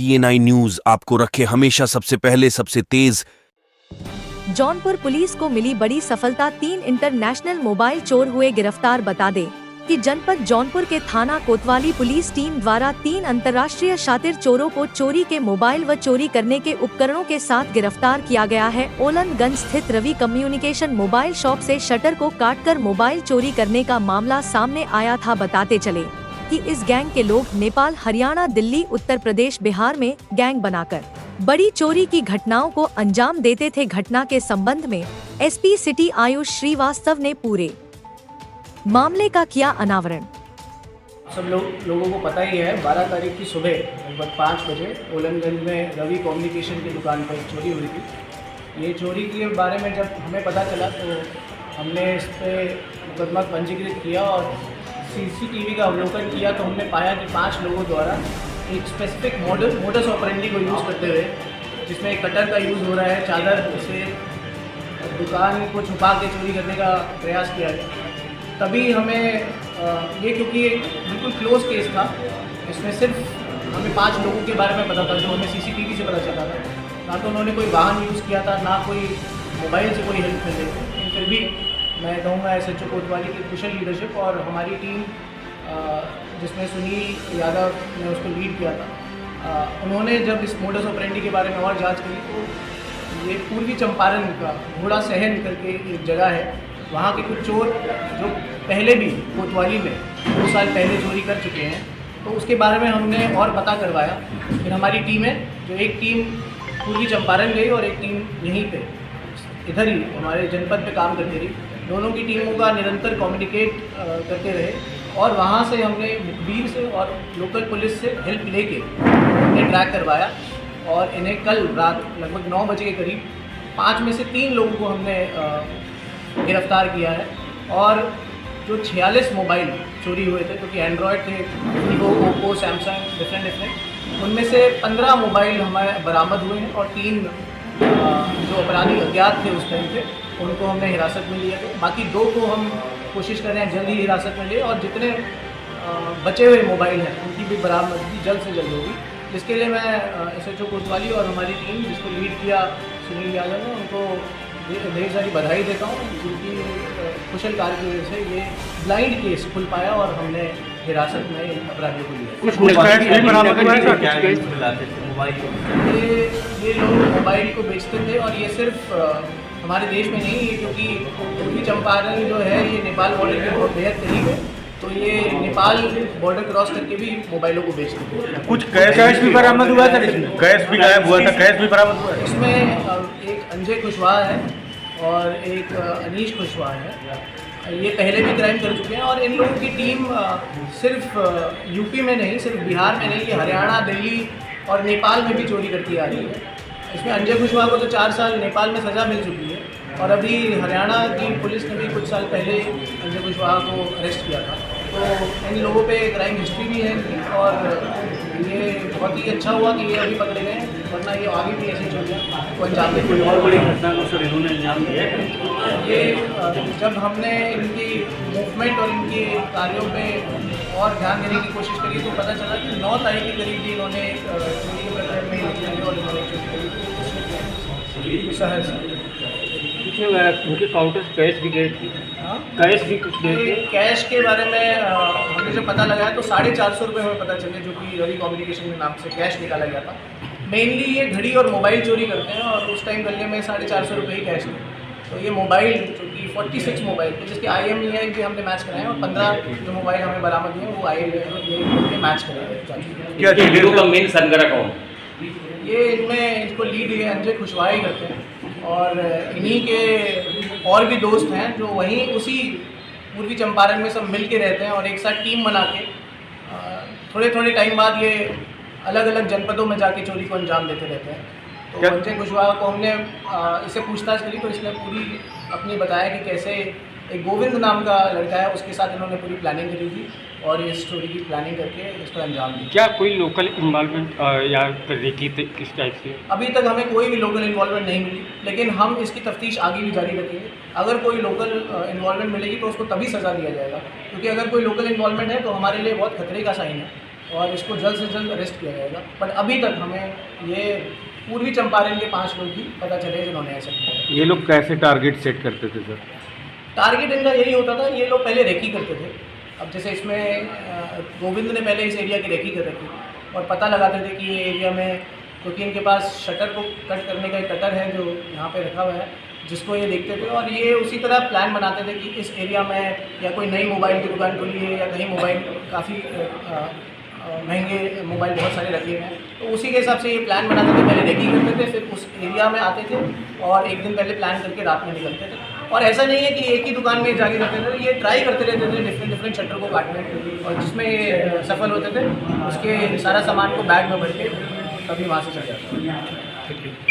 CNI news आपको रखे हमेशा सबसे पहले, सबसे तेज। जौनपुर पुलिस को मिली बड़ी सफलता, 3 इंटरनेशनल मोबाइल चोर हुए गिरफ्तार। बता दें कि जनपद जौनपुर के थाना कोतवाली पुलिस टीम द्वारा 3 अंतर्राष्ट्रीय शातिर चोरों को चोरी के मोबाइल व चोरी करने के उपकरणों के साथ गिरफ्तार किया गया है। ओलनगंज स्थित रवि कम्युनिकेशन मोबाइल शॉप से शटर को काटकर मोबाइल चोरी करने का मामला सामने आया था। बताते चले कि इस गैंग के लोग नेपाल, हरियाणा, दिल्ली, उत्तर प्रदेश, बिहार में गैंग बनाकर बड़ी चोरी की घटनाओं को अंजाम देते थे। घटना के संबंध में SP सिटी आयुष श्रीवास्तव ने पूरे मामले का किया अनावरण। सब लोगों को पता ही है, 12 तारीख की सुबह लगभग 5 बजे ओलनगंज में रवि कम्युनिकेशन की दुकान पर चोरी हुई थी। ये चोरी के बारे में जब हमें पता चला तो हमने इस पर मुकदमा पंजीकृत किया और CCTV का अवलोकन किया तो हमने पाया कि 5 लोगों द्वारा एक स्पेसिफिक मोडस ऑपरेंडी को यूज़ करते हुए, जिसमें एक कटर का यूज़ हो रहा है, चादर से दुकान को छुपा के चोरी करने का प्रयास किया गया। तभी हमें ये, क्योंकि एक बिल्कुल क्लोज केस था, इसमें सिर्फ हमें 5 लोगों के बारे में पता था जो हमें CCTV से पता चला था। ना तो उन्होंने कोई वाहन यूज़ किया था, ना कोई मोबाइल से कोई हेल्प मिल रही थी। लेकिन फिर भी मैं कहूँगा SHO कोतवाली की कुशल लीडरशिप और हमारी टीम, जिसमें सुनील यादव ने उसको लीड किया था, उन्होंने जब इस मोडस ऑपरेंडी के बारे में और जांच करी तो ये पूर्वी चंपारण का घोड़ा सहन करके एक जगह है, वहाँ के कुछ चोर जो पहले भी कोतवाली में 2 साल पहले चोरी कर चुके हैं, तो उसके बारे में हमने और पता करवाया। फिर हमारी टीम है, जो एक टीम पूर्वी चंपारण गई और एक टीम यहीं पे इधर ही हमारे जनपद पे काम करती रही। दोनों की टीमों का निरंतर कम्युनिकेट करते रहे और वहाँ से हमने मुखबिर से और लोकल पुलिस से हेल्प लेके हमने ट्रैक करवाया और इन्हें कल रात लगभग 9 बजे के करीब 5 में से 3 लोगों को हमने गिरफ्तार किया है। और जो 46 मोबाइल चोरी हुए थे, क्योंकि एंड्रॉयड थे, वीवो, ओप्पो, सैमसंग, डिफरेंट, उनमें से 15 मोबाइल हमारे बरामद हुए हैं और 3 जो अपराधी अज्ञात थे उस टाइम पे, उनको हमने हिरासत में लिया था। बाकी 2 को हम कोशिश कर रहे हैं जल्द ही हिरासत में लिए, और जितने बचे हुए मोबाइल हैं उनकी भी बरामदगी जल्द से जल्द होगी, जिसके लिए मैं SHO कोतवाली और हमारी टीम, जिसको लीड किया सुनील यादव ने, उनको ढेर सारी बधाई देता हूँ, जिनकी कुशल कार्य की वजह से ये ब्लाइंड केस खुल पाया और हमने हिरासत में अपराधियों को लिया। ये लोग मोबाइल को बेचते थे और ये सिर्फ हमारे देश में नहीं है, क्योंकि पूर्वी चंपारण जो है ये नेपाल बॉर्डर के बहुत बेहद करीब है, तो ये नेपाल बॉर्डर क्रॉस करके भी मोबाइलों को बेचते थे। कुछ कैश भी बरामद हुआ था, कैश भी गायब हुआ था, कैश भी बरामद हुआ। इसमें एक अंजय कुशवाहा है और एक अनीश कुशवाहा है। ये पहले भी क्राइम कर चुके हैं और इन लोगों की टीम सिर्फ यूपी में नहीं, सिर्फ बिहार में नहीं, ये हरियाणा, दिल्ली और नेपाल में भी चोरी करती आ रही है। इसमें अंजय कुशवाहा को तो 4 साल नेपाल में सज़ा मिल चुकी है और अभी हरियाणा की पुलिस ने भी कुछ साल पहले अंजय कुशवाहा को अरेस्ट किया था। तो इन लोगों पे क्राइम हिस्ट्री भी है इनकी और ये बहुत ही अच्छा हुआ कि ये अभी पकड़े गए, वरना ये आगे भी ऐसी चोरियाँ को अंजाम देते। कोई और बड़ी घटना को सर इन्होंने अंजाम दिया है? ये जब हमने इनकी मूवमेंट और इनके कार्यों पे और ध्यान देने की कोशिश करी तो पता चला कि 9 तारीख के करीब भी इन्होंने चोरी के प्रकरण में निकले और इन्होंने चोरी करी शहर से। उनके काउंटर से कैश भी गए थे, कैश भी कुछ गए थे। कैश के बारे में हमने जब पता लगाया तो 450 रुपये हमें पता चले, जो कि रवि कम्युनिकेशन के नाम से कैश निकाला गया था। मेनली ये घड़ी और मोबाइल चोरी करते हैं और उस टाइम गले में 450 रुपये ही कैश थे। तो ये मोबाइल जो कि 46 मोबाइल थे, जिसके IMEI भी हमने मैच कराए और 15 जो मोबाइल हमें बरामद हुए वो IMEI मैच कराए। क्या हीरो का मेन सरगना कौन? ये इनमें इसको लीड ये अंजय कुशवाहा ही करते हैं और इन्हीं के और भी दोस्त हैं जो वहीं उसी पूर्वी चंपारण में सब मिल के रहते हैं और एक साथ टीम बना के थोड़े थोड़े टाइम बाद ये अलग अलग जनपदों में जाके चोरी को अंजाम देते रहते हैं। तो अंजय कुशवाहा को हमने इससे पूछताछ करी तो इसने पूरी अपनी बताया कि कैसे एक गोविंद नाम का लड़का है, उसके साथ इन्होंने पूरी प्लानिंग करी थी और इस स्टोरी की प्लानिंग करके इसको अंजाम दिया। क्या कोई लोकल इन्वॉल्वमेंट या तरीके किस टाइप से? अभी तक हमें कोई भी लोकल इन्वॉल्वमेंट नहीं मिली, लेकिन हम इसकी तफ्तीश आगे भी जारी रखेंगे। अगर कोई लोकल इन्वॉल्वमेंट मिलेगी तो उसको तभी सज़ा दिया जाएगा, क्योंकि अगर कोई लोकल इन्वॉल्वमेंट है तो हमारे लिए बहुत खतरे का साइन है। और इसको जल्द से जल्द अरेस्ट किया जाएगा। बट अभी तक हमें ये पूर्वी चंपारण के 5 लोग ही पता चले जिन्होंने ऐसा किया। ये लोग कैसे टारगेट सेट करते थे सर? टारगेट इनका यही होता था, ये लोग पहले रेकी करते थे। अब जैसे इसमें गोविंद ने पहले इस एरिया की रेकी कर रखी और पता लगाते थे कि ये एरिया में, क्योंकि इनके पास शटर को कट करने का एक कटर है जो यहाँ पे रखा हुआ है, जिसको ये देखते थे और ये उसी तरह प्लान बनाते थे कि इस एरिया में या कोई नई मोबाइल की दुकान खुली है या कहीं मोबाइल काफ़ी महंगे मोबाइल बहुत सारे रखे हैं, तो उसी के हिसाब से ये प्लान बनाते थे। पहले रेकी करते थे, फिर उस एरिया में आते थे और एक दिन पहले प्लान करके रात में निकलते थे। और ऐसा नहीं है कि एक ही दुकान में जाके रहते थे, ये ट्राई करते रहते थे डिफरेंट शटर को काटने, और जिसमें ये सफल होते थे उसके सारा सामान को बैग में भर के तभी वहाँ से चल जाता था।